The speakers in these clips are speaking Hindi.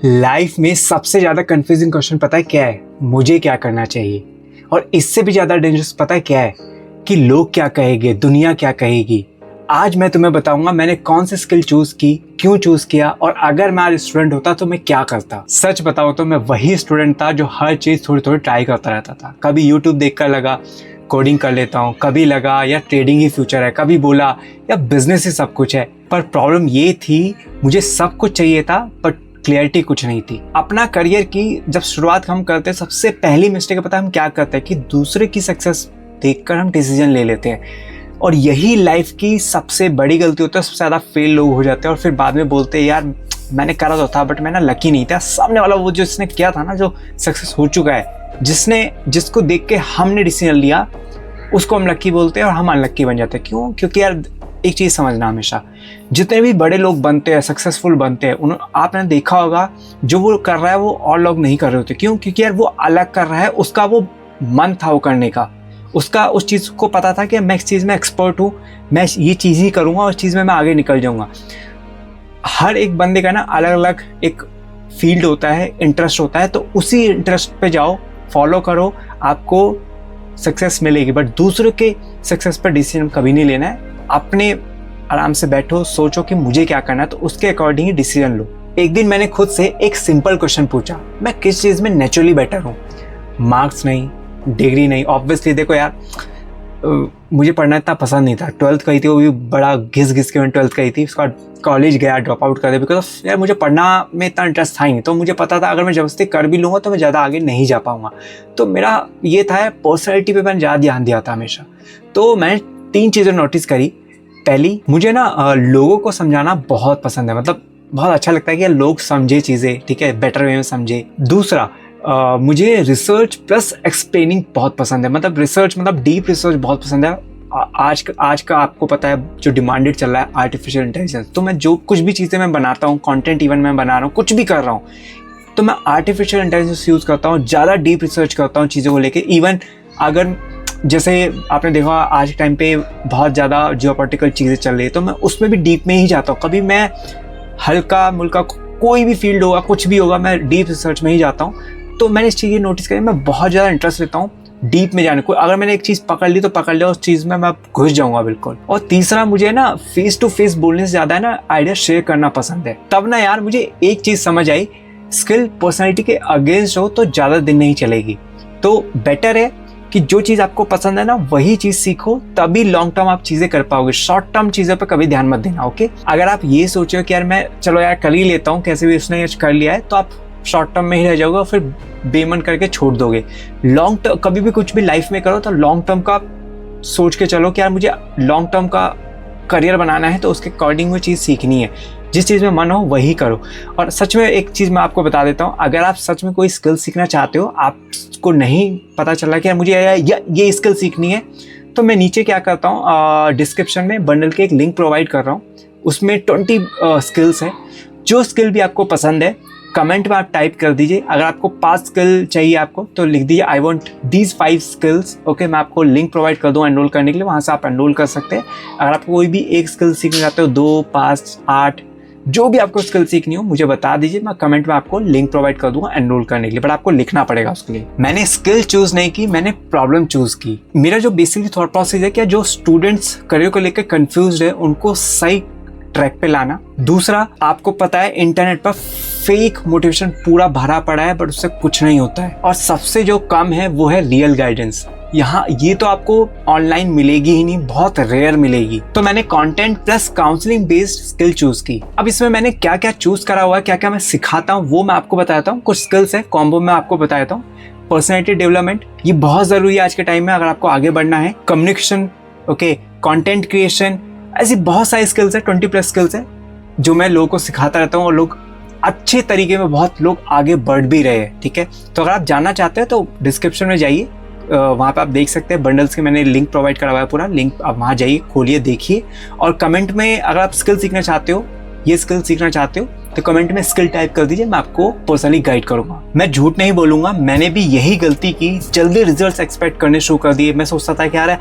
लाइफ में सबसे ज़्यादा कंफ्यूजिंग क्वेश्चन पता है क्या है? मुझे क्या करना चाहिए। और इससे भी ज़्यादा डेंजरस पता है क्या है? कि लोग क्या कहेंगे, दुनिया क्या कहेगी। आज मैं तुम्हें बताऊंगा मैंने कौन सी स्किल चूज़ की, क्यों चूज़ किया, और अगर मैं आज स्टूडेंट होता तो मैं क्या करता। सच बताऊं तो मैं वही स्टूडेंट था जो हर चीज़ थोड़ी थोड़ी ट्राई करता रहता था। कभी यूट्यूब देखकर लगा कोडिंग कर लेता हूँ, कभी लगा या ट्रेडिंग ही फ्यूचर है, कभी बोला या बिजनेस ही सब कुछ है। पर प्रॉब्लम ये थी, मुझे सब कुछ चाहिए था पर क्लियरिटी कुछ नहीं थी। अपना करियर की जब शुरुआत हम करते हैं, सबसे पहली मिस्टेक पता है हम क्या करते हैं कि दूसरे की सक्सेस देखकर हम डिसीजन ले लेते हैं। और यही लाइफ की सबसे बड़ी गलती होती है। सबसे ज़्यादा फेल लोग हो जाते हैं और फिर बाद में बोलते हैं यार मैंने करा तो था बट मैं ना लकी नहीं था। सामने वाला वो जो जिसने किया था ना, जो सक्सेस हो चुका है, जिसको देख के हमने डिसीजन लिया, उसको हम लकी बोलते हैं और हम अनलक्की बन जाते हैं। क्यों? क्योंकि यार एक चीज़ समझना, हमेशा जितने भी बड़े लोग बनते हैं, सक्सेसफुल बनते हैं, आपने देखा होगा जो वो कर रहा है वो और लोग नहीं कर रहे होते। क्यों? क्योंकि यार वो अलग कर रहा है, उसका वो मन था वो करने का, उसका उस चीज़ को पता था कि मैं इस चीज़ में एक्सपर्ट हूँ, मैं ये चीज़ ही करूँगा, उस चीज़ में मैं आगे निकल जाऊँगा। हर एक बंदे का ना अलग अलग एक फील्ड होता है, इंटरेस्ट होता है, तो उसी इंटरेस्ट पे जाओ, फॉलो करो, आपको सक्सेस मिलेगी। बट दूसरों के सक्सेस पर डिसीजन कभी नहीं लेना है। अपने आराम से बैठो, सोचो कि मुझे क्या करना है, तो उसके अकॉर्डिंग ही डिसीजन लो। एक दिन मैंने खुद से एक सिंपल क्वेश्चन पूछा, मैं किस चीज़ में नेचुरली बेटर हूँ? मार्क्स नहीं, डिग्री नहीं। ऑब्वियसली देखो यार, मुझे पढ़ना इतना पसंद नहीं था। 12th कही थी, वो भी बड़ा घिस के मैंने 12th कही थी। उसके बाद कॉलेज गया, ड्रॉप आउट कर दिया, बिकॉज यार मुझे पढ़ना में इतना इंटरेस्ट था ही नहीं। तो मुझे पता था अगर मैं जबरदस्ती कर भी लूँगा तो मैं ज़्यादा आगे नहीं जा पाऊँगा। तो मेरा ये था, पर्सनैलिटी पे मैंने ज़्यादा ध्यान दिया था हमेशा। तो मैंने 3 चीज़ें नोटिस करी। पहली, मुझे ना लोगों को समझाना बहुत पसंद है। मतलब बहुत अच्छा लगता है कि लोग समझे चीज़ें, ठीक है, बेटर वे में समझे। दूसरा, मुझे रिसर्च प्लस एक्सप्लेनिंग बहुत पसंद है। मतलब रिसर्च, मतलब डीप रिसर्च बहुत पसंद है। आज का आपको पता है जो डिमांडेड चल रहा है आर्टिफिशियल इंटेलिजेंस। तो मैं जो कुछ भी चीज़ें मैं बनाता हूँ, कंटेंट इवन मैं बना रहा हूँ, कुछ भी कर रहा हूँ, तो मैं आर्टिफिशियल इंटेलिजेंस यूज़ करता हूँ, ज़्यादा डीप रिसर्च करता हूँ चीज़ों को लेके। इवन अगर जैसे आपने देखा आज के टाइम पे बहुत ज़्यादा जियोपॉलिटिकल चीज़ें चल रही है, तो मैं उसमें भी डीप में ही जाता हूँ। कभी मैं हल्का मुल्का कोई भी फील्ड होगा, कुछ भी होगा, मैं डीप रिसर्च में ही जाता हूँ। तो मैंने इस चीज़ की नोटिस करी, मैं बहुत ज़्यादा इंटरेस्ट लेता हूँ डीप में जाने को। अगर मैंने एक चीज़ पकड़ ली तो पकड़ लिया, उस चीज़ में मैं घुस जाऊँगा बिल्कुल। और तीसरा, मुझे ना फेस टू फेस बोलने से ज़्यादा है ना आइडिया शेयर करना पसंद है। तब ना यार मुझे एक चीज़ समझ आई, स्किल पर्सनैलिटी के अगेंस्ट हो तो ज़्यादा दिन नहीं चलेगी। तो बेटर है कि जो चीज़ आपको पसंद है ना वही चीज़ सीखो, तभी लॉन्ग टर्म आप चीज़ें कर पाओगे। शॉर्ट टर्म चीज़ों पे कभी ध्यान मत देना, ओके? अगर आप ये सोचो कि यार मैं चलो यार कर ही लेता हूँ, कैसे भी उसने कर लिया है, तो आप शॉर्ट टर्म में ही रह जाओगे और फिर बेमन करके छोड़ दोगे। लॉन्ग टर्म कभी भी कुछ भी लाइफ में करो तो लॉन्ग टर्म का सोच के चलो कि यार मुझे लॉन्ग टर्म का करियर बनाना है, तो उसके अकॉर्डिंग वो चीज़ सीखनी है। जिस चीज़ में मन हो वही करो। और सच में एक चीज़ मैं आपको बता देता हूँ, अगर आप सच में कोई स्किल सीखना चाहते हो, आपको नहीं पता चल रहा कि यार मुझे ये स्किल सीखनी है, तो मैं नीचे क्या करता हूँ, डिस्क्रिप्शन में बंडल के एक लिंक प्रोवाइड कर रहा हूँ। उसमें 20 स्किल्स है। जो स्किल भी आपको पसंद है कमेंट में आप टाइप कर दीजिए। अगर आपको 5 स्किल चाहिए आपको तो लिख दीजिए I want these 5 skills, okay? मैं आपको लिंक प्रोवाइड कर दूँ एनरोल करने के लिए, वहाँ से आप एनरोल कर सकते हैं। अगर आपको कोई भी एक स्किल सीखना चाहते हो, 2, 5, 8, जो भी आपको स्किल सीखनी हो मुझे बता दीजिए, मैं कमेंट में आपको लिंक प्रोवाइड कर दूंगा एनरोल करने के लिए। बट आपको लिखना पड़ेगा उसके लिए। मैंने स्किल चूज नहीं की, मैंने प्रॉब्लम चूज की। मेरा जो बेसिकली थॉट प्रोसेस है कि जो स्टूडेंट्स करियर को लेकर कंफ्यूज है उनको सही ट्रैक पे लाना। दूसरा, आपको पता है इंटरनेट पर फेक मोटिवेशन पूरा भरा पड़ा है, बट उससे कुछ नहीं होता है। और सबसे जो कम है वो है रियल गाइडेंस। यहाँ ये तो आपको ऑनलाइन मिलेगी ही नहीं, बहुत रेयर मिलेगी। तो मैंने content plus counselling based skill choose की। अब इसमें मैंने क्या क्या चूज करा हुआ है, क्या क्या मैं सिखाता हूँ वो मैं आपको बताता हूँ। कुछ स्किल्स है कॉम्बो में आपको बताता हूँ। पर्सनैलिटी डेवलपमेंट, ये बहुत जरूरी है आज के टाइम में अगर आपको आगे बढ़ना है। कम्युनिकेशन, ओके, कंटेंट क्रिएशन, ऐसी बहुत सारी स्किल्स है, 20+ स्किल्स है जो मैं लोगों को सिखाता रहता हूँ और लोग अच्छे तरीके में, बहुत लोग आगे बढ़ भी रहे हैं, ठीक है? तो अगर आप जानना चाहते हैं तो डिस्क्रिप्शन में जाइए, वहाँ पे आप देख सकते हैं बंडल्स के मैंने लिंक प्रोवाइड करा हुआ है पूरा लिंक। आप वहाँ जाइए, खोलिए, देखिए। और कमेंट में अगर आप स्किल सीखना चाहते हो, ये स्किल सीखना चाहते हो, तो कमेंट में स्किल टाइप कर दीजिए, मैं आपको पर्सनली गाइड करूंगा। मैं झूठ नहीं बोलूंगा, मैंने भी यही गलती की, जल्दी रिजल्ट्स एक्सपेक्ट करने शुरू कर दिए। मैं सोचता था कि यार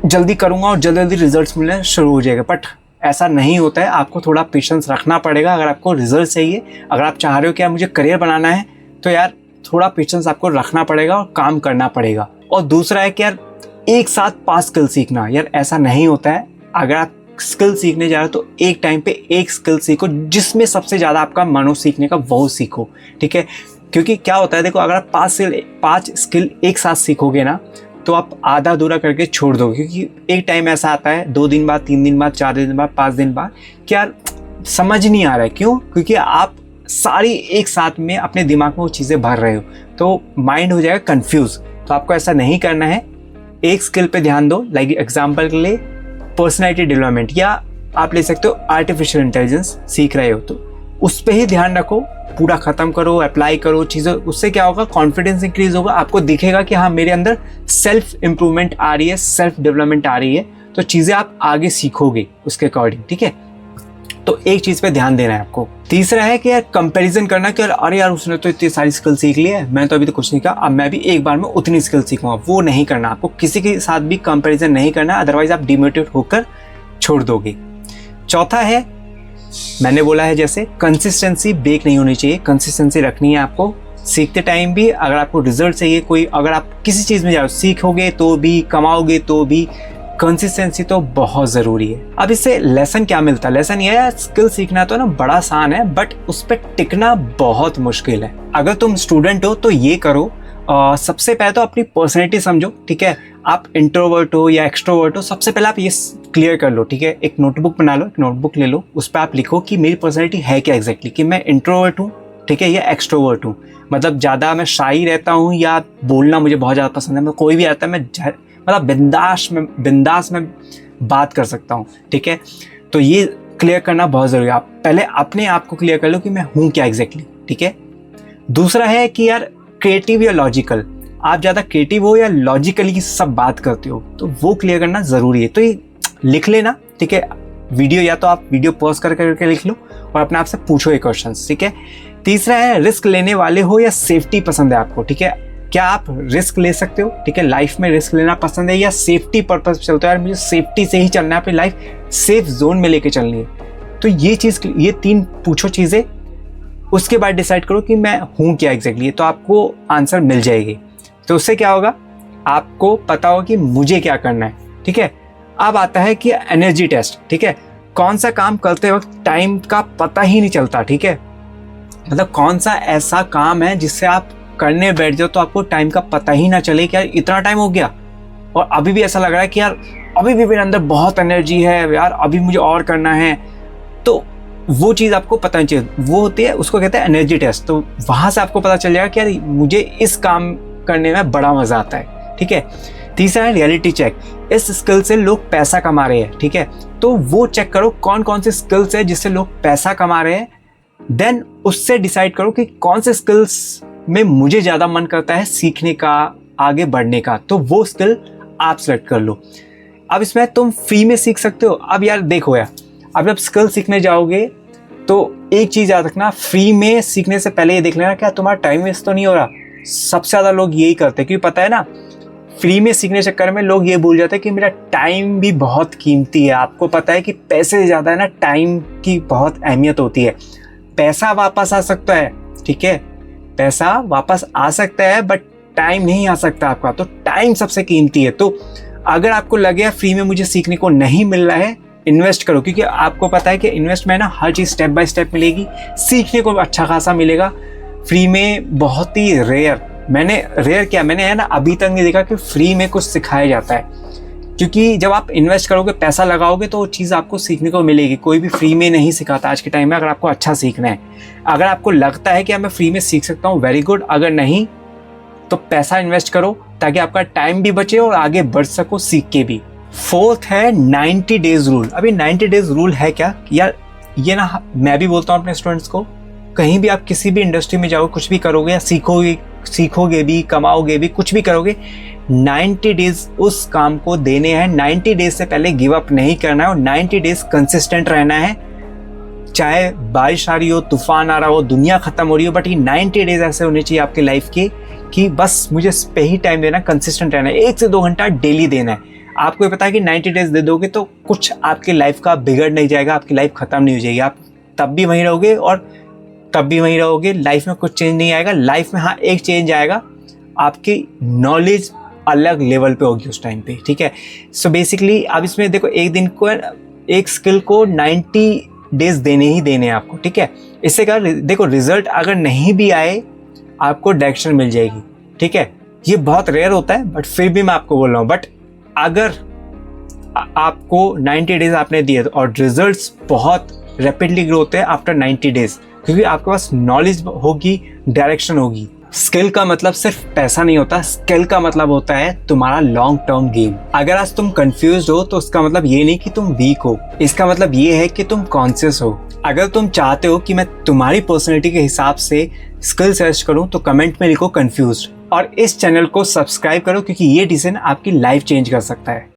जल्दी करूंगा और जल्दी जल्दी रिजल्ट्स मिलने शुरू हो जाएगा, बट ऐसा नहीं होता है, आपको थोड़ा पेशेंस रखना पड़ेगा अगर आपको रिजल्ट चाहिए। अगर आप चाह रहे हो कि यार मुझे करियर बनाना है, तो यार थोड़ा पेशेंस आपको रखना पड़ेगा और काम करना पड़ेगा। और दूसरा है कि यार एक साथ 5 स्किल सीखना, यार ऐसा नहीं होता है। अगर आप स्किल सीखने जा रहे हो तो एक टाइम पे एक स्किल सीखो, जिसमें सबसे ज़्यादा आपका मन हो सीखने का वो सीखो, ठीक है। क्योंकि क्या होता है, देखो अगर आप 5 स्किल एक साथ सीखोगे ना, तो आप आधा अधूरा करके छोड़ दोगे। क्योंकि एक टाइम ऐसा आता है 2 दिन बाद, 3 दिन बाद, 4 दिन बाद, 5 दिन बाद, कि यार समझ नहीं आ रहा है। क्यों? क्योंकि आप सारी एक साथ में अपने दिमाग में वो चीज़ें भर रहे हो, तो माइंड हो जाएगा कंफ्यूज। तो आपको ऐसा नहीं करना है, एक स्किल पे ध्यान दो। लाइक एग्जांपल के लिए पर्सनैलिटी डेवलपमेंट, या आप ले सकते हो आर्टिफिशियल इंटेलिजेंस सीख रहे हो, तो उस पर ही ध्यान रखो, पूरा ख़त्म करो, अप्लाई करो चीज़ें। उससे क्या होगा, कॉन्फिडेंस इंक्रीज होगा, आपको दिखेगा कि हाँ मेरे अंदर सेल्फ इम्प्रूवमेंट आ रही है, सेल्फ डेवलपमेंट आ रही है, तो चीज़ें आप आगे सीखोगे उसके अकॉर्डिंग, ठीक है। तो एक चीज़ पे ध्यान देना है आपको। तीसरा है कि यार कंपैरिजन करना कि अरे यार उसने तो इतनी सारी स्किल सीख ली है, मैं तो अभी तो कुछ नहीं किया, अब मैं भी एक बार में उतनी स्किल सीखूंगा। वो नहीं करना, आपको किसी के साथ भी कंपैरिजन नहीं करना, अदरवाइज आप डिमोटिवेट होकर छोड़ दोगे। चौथा है, मैंने बोला है जैसे कंसिस्टेंसी ब्रेक नहीं होनी चाहिए, कंसिस्टेंसी रखनी है आपको सीखते टाइम भी। अगर आपको रिजल्ट चाहिए कोई, अगर आप किसी चीज़ में जाओ, सीखोगे तो भी, कमाओगे तो भी, कंसिस्टेंसी तो बहुत ज़रूरी है। अब इससे लेसन क्या मिलता है? लेसन ये है, स्किल सीखना तो ना बड़ा आसान है, बट उस पर टिकना बहुत मुश्किल है। अगर तुम स्टूडेंट हो तो ये करो, सबसे पहले तो अपनी पर्सनैलिटी समझो, ठीक है। आप इंट्रोवर्ट हो या एक्सट्रोवर्ट हो, सबसे पहले आप ये क्लियर कर लो, ठीक है। एक नोटबुक बना लो, एक नोटबुक ले लो, उस पर आप लिखो कि मेरी पर्सनैलिटी है क्या एग्जैक्टली, कि मैं इंट्रोवर्ट हूँ, ठीक है, या एक्सट्रोवर्ट हूँ। मतलब ज़्यादा मैं शाई रहता हूँ या बोलना मुझे बहुत ज़्यादा पसंद है। मैं कोई भी आता है, मैं मतलब बिंदास में बात कर सकता हूँ, ठीक है। तो ये क्लियर करना बहुत ज़रूरी है। आप पहले अपने आप को क्लियर कर लो कि मैं हूँ क्या एग्जैक्टली, ठीक है। दूसरा है कि यार क्रिएटिव या लॉजिकल, आप ज़्यादा क्रिएटिव हो या लॉजिकली सब बात करते हो, तो वो क्लियर करना ज़रूरी है। तो ये लिख लेना, ठीक है। वीडियो या तो आप वीडियो पॉज करके लिख लो और अपने आप से पूछो ये क्वेश्चन, ठीक है। तीसरा है, रिस्क लेने वाले हो या सेफ्टी पसंद है आपको, ठीक है। क्या आप रिस्क ले सकते हो, ठीक है। लाइफ में रिस्क लेना पसंद है या सेफ्टी पर्पज पे चलते हो, यार मुझे सेफ्टी से ही चलना है, अपनी लाइफ सेफ जोन में लेके चलनी है। तो ये 3 पूछो चीज़ें, उसके बाद डिसाइड करो कि मैं हूँ क्या एग्जैक्टली, तो आपको आंसर मिल जाएगी। तो उससे क्या होगा, आपको पता होगा कि मुझे क्या करना है, ठीक है। अब आता है कि एनर्जी टेस्ट, ठीक है। कौन सा काम करते वक्त टाइम का पता ही नहीं चलता, ठीक है। मतलब कौन सा ऐसा काम है जिससे आप करने बैठ जाओ तो आपको टाइम का पता ही ना चले कि यार इतना टाइम हो गया, और अभी भी ऐसा लग रहा है कि यार अभी भी मेरे अंदर बहुत एनर्जी है, यार अभी मुझे और करना है। तो वो चीज़ आपको पता नहीं चाहिए, वो होती है, उसको कहते हैं एनर्जी टेस्ट। तो वहाँ से आपको पता चल जाएगा कि यार मुझे इस काम करने में बड़ा मज़ा आता है, ठीक है। तीसरा है रियलिटी चेक, इस स्किल से लोग पैसा कमा रहे हैं, ठीक है। तो वो चेक करो कौन कौन से स्किल्स है जिससे लोग पैसा कमा रहे हैं, देन उससे डिसाइड करो कि कौन से स्किल्स में मुझे ज़्यादा मन करता है सीखने का, आगे बढ़ने का, तो वो स्किल आप सेलेक्ट कर लो। अब इसमें तुम फ्री में सीख सकते हो। अब यार देखो यार, अब जब स्किल सीखने जाओगे तो एक चीज़ याद रखना, फ्री में सीखने से पहले ये देख लेना क्या तुम्हारा टाइम वेस्ट तो नहीं हो रहा। सबसे ज़्यादा लोग यही करते हैं, क्योंकि पता है ना, फ्री में सीखने के चक्कर में लोग ये भूल जाते हैं कि मेरा टाइम भी बहुत कीमती है। आपको पता है कि पैसे से ज़्यादा है ना, टाइम की बहुत अहमियत होती है। पैसा वापस आ सकता है, ठीक है, पैसा वापस आ सकता है, बट टाइम नहीं आ सकता आपका। तो टाइम सबसे कीमती है। तो अगर आपको लगे फ्री में मुझे सीखने को नहीं मिल रहा है, इन्वेस्ट करो, क्योंकि आपको पता है कि इन्वेस्ट में ना हर चीज़ स्टेप बाय स्टेप मिलेगी, सीखने को अच्छा खासा मिलेगा। फ्री में बहुत ही मैंने है ना अभी तक नहीं देखा कि फ्री में कुछ सिखाया जाता है। क्योंकि जब आप इन्वेस्ट करोगे, पैसा लगाओगे, तो वो चीज़ आपको सीखने को मिलेगी। कोई भी फ्री में नहीं सिखाता आज के टाइम में, अगर आपको अच्छा सीखना है। अगर आपको लगता है कि मैं फ्री में सीख सकता हूँ, वेरी गुड। अगर नहीं तो पैसा इन्वेस्ट करो ताकि आपका टाइम भी बचे और आगे बढ़ सको सीख के भी। फोर्थ है 90 डेज रूल। अभी 90 डेज रूल है क्या यार, ये ना मैं भी बोलता हूँ अपने स्टूडेंट्स को, कहीं भी आप किसी भी इंडस्ट्री में जाओ, कुछ भी करोगे या सीखोगे भी, कमाओगे भी, कुछ भी करोगे, 90 डेज उस काम को देने हैं। 90 डेज से पहले गिव अप नहीं करना है और 90 डेज कंसिस्टेंट रहना है। चाहे बारिश आ रही हो, तूफान आ रहा हो, दुनिया खत्म हो रही हो, बट ये 90 डेज ऐसे होने चाहिए आपकी लाइफ के कि बस मुझे इस पे ही टाइम देना, कंसिस्टेंट रहना है। 1 से 2 घंटा डेली देना है। आपको ये पता है कि 90 डेज दे दोगे तो कुछ आपकी लाइफ का बिगड़ नहीं जाएगा, आपकी लाइफ ख़त्म नहीं हो जाएगी, आप तब भी वहीं रहोगे और तब भी वहीं रहोगे, लाइफ में कुछ चेंज नहीं आएगा। लाइफ में हाँ एक चेंज आएगा, आपकी नॉलेज अलग लेवल पे होगी उस टाइम पे, ठीक है। सो बेसिकली आप इसमें देखो, एक दिन को एक स्किल को 90 डेज देने ही देने हैं आपको, ठीक है। इससे क्या देखो, रिजल्ट अगर नहीं भी आए आपको डायरेक्शन मिल जाएगी, ठीक है। ये बहुत रेयर होता है बट फिर भी मैं आपको बोल रहा हूँ। बट अगर आपको 90 डेज आपने दिए और रिजल्ट्स बहुत रैपिडली ग्रो होते हैं आफ्टर 90 डेज, क्योंकि आपके पास नॉलेज होगी, डायरेक्शन होगी। स्किल का मतलब सिर्फ पैसा नहीं होता, स्किल का मतलब होता है तुम्हारा लॉन्ग टर्म गेम। अगर आज तुम कंफ्यूज हो तो उसका मतलब ये नहीं कि तुम वीक हो, इसका मतलब ये है कि तुम कॉन्शियस हो। अगर तुम चाहते हो कि मैं तुम्हारी पर्सनैलिटी के हिसाब से स्किल सर्च करूं तो कमेंट में लिखो कंफ्यूज्ड, और इस चैनल को सब्सक्राइब करो, क्योंकि ये डिसीजन आपकी लाइफ चेंज कर सकता है।